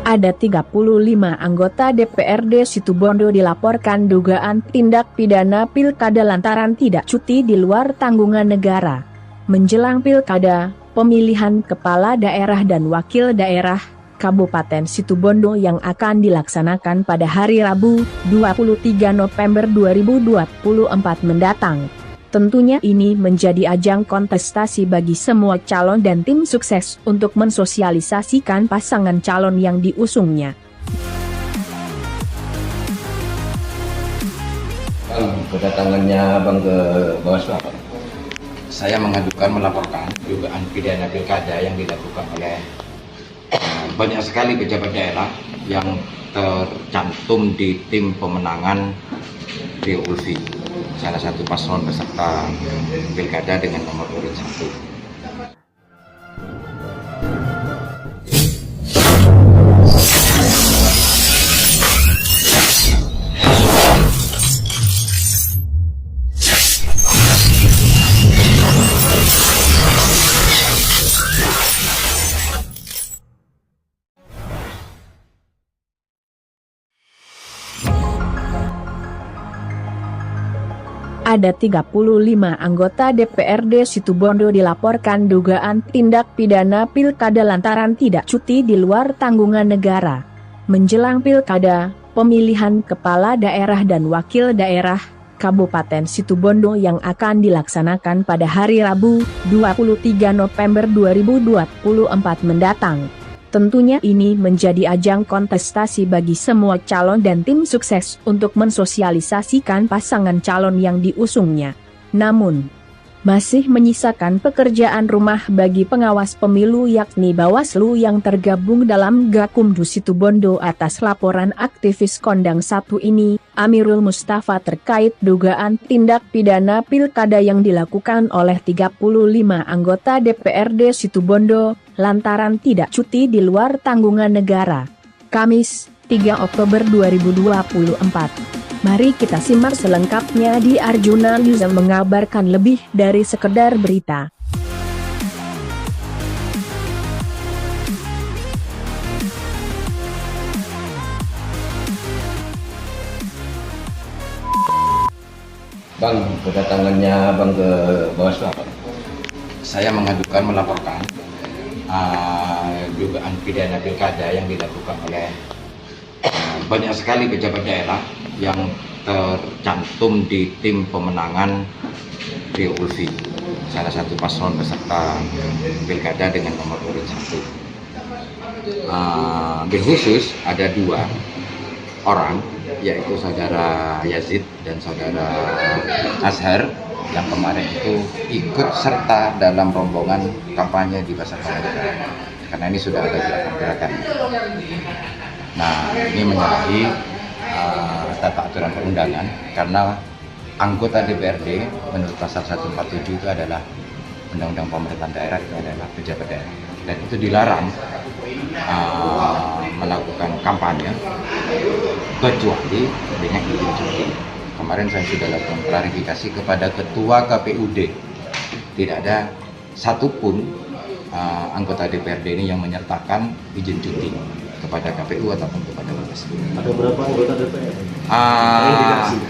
Ada 35 anggota DPRD Situbondo dilaporkan dugaan tindak pidana pilkada lantaran tidak cuti di luar tanggungan negara. Menjelang pilkada, pemilihan kepala daerah dan wakil daerah Kabupaten Situbondo yang akan dilaksanakan pada hari Rabu, 23 November 2024 mendatang. Tentunya ini menjadi ajang kontestasi bagi semua calon dan tim sukses untuk mensosialisasikan pasangan calon yang diusungnya. Bang, kedatangannya Bang ke Bawaslu apa? Saya melaporkan dugaan pidana pilkada yang dilakukan oleh banyak sekali pejabat daerah yang tercantum di tim pemenangan Rio Ulfi, salah satu paslon peserta pilkada dengan nomor urut 1. Ada 35 anggota DPRD Situbondo dilaporkan dugaan tindak pidana pilkada lantaran tidak cuti di luar tanggungan negara. Menjelang pilkada, pemilihan kepala daerah dan wakil daerah Kabupaten Situbondo yang akan dilaksanakan pada hari Rabu, 23 November 2024 mendatang. Tentunya ini menjadi ajang kontestasi bagi semua calon dan tim sukses untuk mensosialisasikan pasangan calon yang diusungnya. Namun, masih menyisakan pekerjaan rumah bagi pengawas pemilu yakni Bawaslu yang tergabung dalam Gakumdu Situbondo atas laporan aktivis Kondang 1 ini, Amirul Mustafa terkait dugaan tindak pidana pilkada yang dilakukan oleh 35 anggota DPRD Situbondo, lantaran tidak cuti di luar tanggungan negara. Kamis, 3 Oktober 2024. Mari kita simak selengkapnya di Arjuna News yang mengabarkan lebih dari sekedar berita. Bang, kedatangannya Bang ke Bawaslu apa? Saya melaporkan dugaan pidana pilkada yang dilakukan oleh banyak sekali pejabat daerah yang tercantum di tim pemenangan Rio Ulfi, salah satu paslon peserta pilkada dengan nomor urut 1. Bil khusus ada 2 orang, yaitu saudara Yazid dan saudara Azhar, yang kemarin itu ikut serta dalam rombongan kampanye di Pasar Kemerdekaan, karena ini sudah ada gerakan-gerakan. Nah, ini menyalahi tata aturan perundangan, karena anggota DPRD menurut pasal 147 itu adalah Undang-Undang Pemerintahan Daerah, itu adalah pejabat daerah, dan itu dilarang melakukan kampanye kecuali dengan izin cuti. Kemarin saya sudah lakukan klarifikasi kepada Ketua KPUD, tidak ada satupun anggota DPRD ini yang menyertakan izin cuti kepada KPU ataupun kepada Bawaslu. Ada berapa anggota DPR?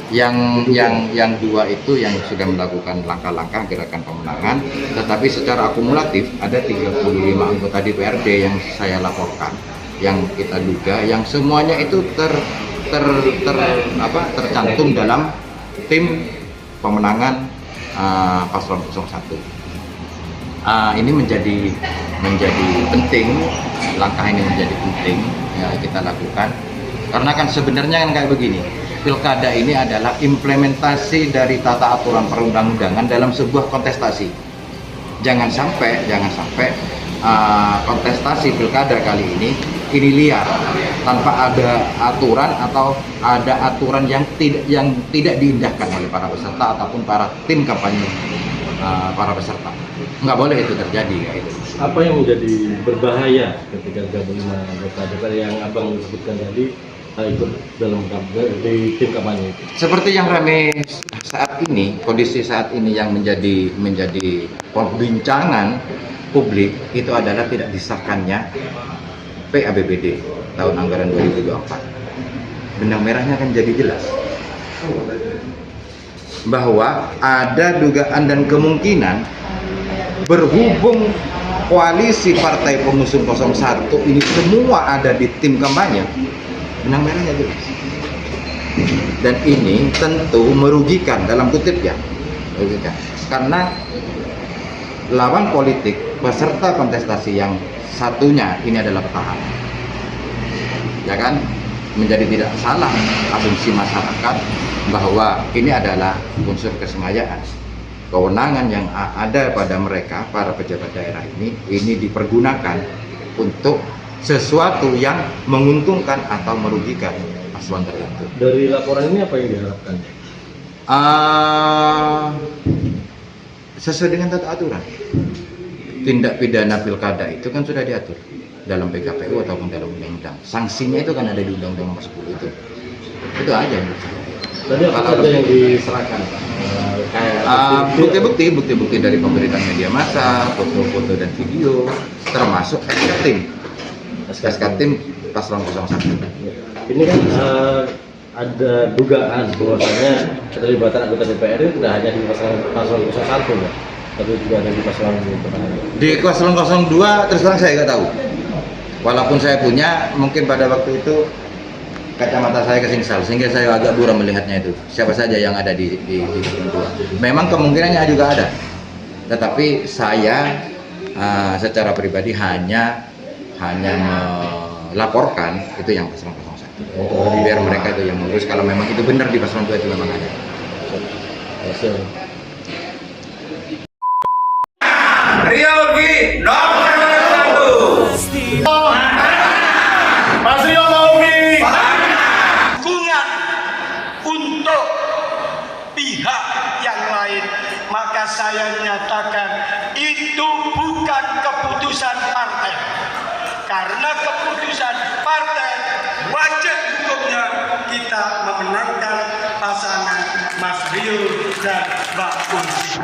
Yang 2 itu yang sudah melakukan langkah-langkah gerakan pemenangan, tetapi secara akumulatif ada 35 anggota DPRD yang saya laporkan, yang kita duga, yang semuanya itu tercantum dalam tim pemenangan paslon 01. Ini menjadi penting, langkah ini menjadi penting ya kita lakukan, karena kan sebenarnya kan kayak begini, pilkada ini adalah implementasi dari tata aturan perundang-undangan dalam sebuah kontestasi. Jangan sampai kontestasi pilkada kali ini liar tanpa ada aturan, atau ada aturan yang tidak diindahkan oleh para peserta ataupun para tim kampanye para peserta. Nggak boleh itu terjadi kayak itu. Apa yang menjadi berbahaya ketika 35 anggota DPR yang Abang sebutkan tadi ikut dalam di tim kampanye itu? Seperti yang ramai saat ini, kondisi saat ini yang menjadi perbincangan publik itu adalah tidak disahkannya PABBD tahun anggaran 2024. Benang merahnya kan jadi jelas bahwa ada dugaan dan kemungkinan berhubung koalisi partai pengusung 01 ini semua ada di tim kampanye, benang merahnya jelas. Dan ini tentu merugikan dalam kutip ya, merugikan. Karena lawan politik peserta kontestasi yang satunya ini adalah petahana, ya kan, menjadi tidak salah asumsi masyarakat bahwa ini adalah unsur kesengajaan. Kewenangan yang ada pada mereka, para pejabat daerah ini dipergunakan untuk sesuatu yang menguntungkan atau merugikan paslon tertentu. Dari laporan ini apa yang diharapkan? Sesuai dengan tata aturan. Tindak pidana pilkada itu kan sudah diatur dalam PKPU ataupun dalam undang-undang. Sanksinya itu kan ada di Undang-Undang Nomor 10 itu. Itu aja menurut saya. Tadi apa saja yang diserahkan? Bukti-bukti dari pemberitaan media massa, foto-foto dan video, termasuk SK tim paslon 01. Ini kan ada dugaan bahwasanya keterlibatan anggota DPR itu tidak hanya di paslon 01 ya, tapi juga ada di paslon di paslon 02 terus terang saya nggak tahu. Walaupun saya punya, mungkin pada waktu itu kacamata saya kesingsal sehingga saya agak buram melihatnya itu. Siapa saja yang ada di 02. Memang kemungkinannya juga ada. Tetapi saya secara pribadi hanya melaporkan itu yang paslon 01. Biar mereka itu yang mengurus kalau memang itu benar di paslon 2 itu memang ada. Riogi nomor 1. Mas Rio Maugi Dukungan untuk pihak yang lain, maka saya nyatakan itu bukan keputusan partai. Karena keputusan partai wajib hukumnya kita memenangkan pasangan Mas Rio dan Mbak Pungsi.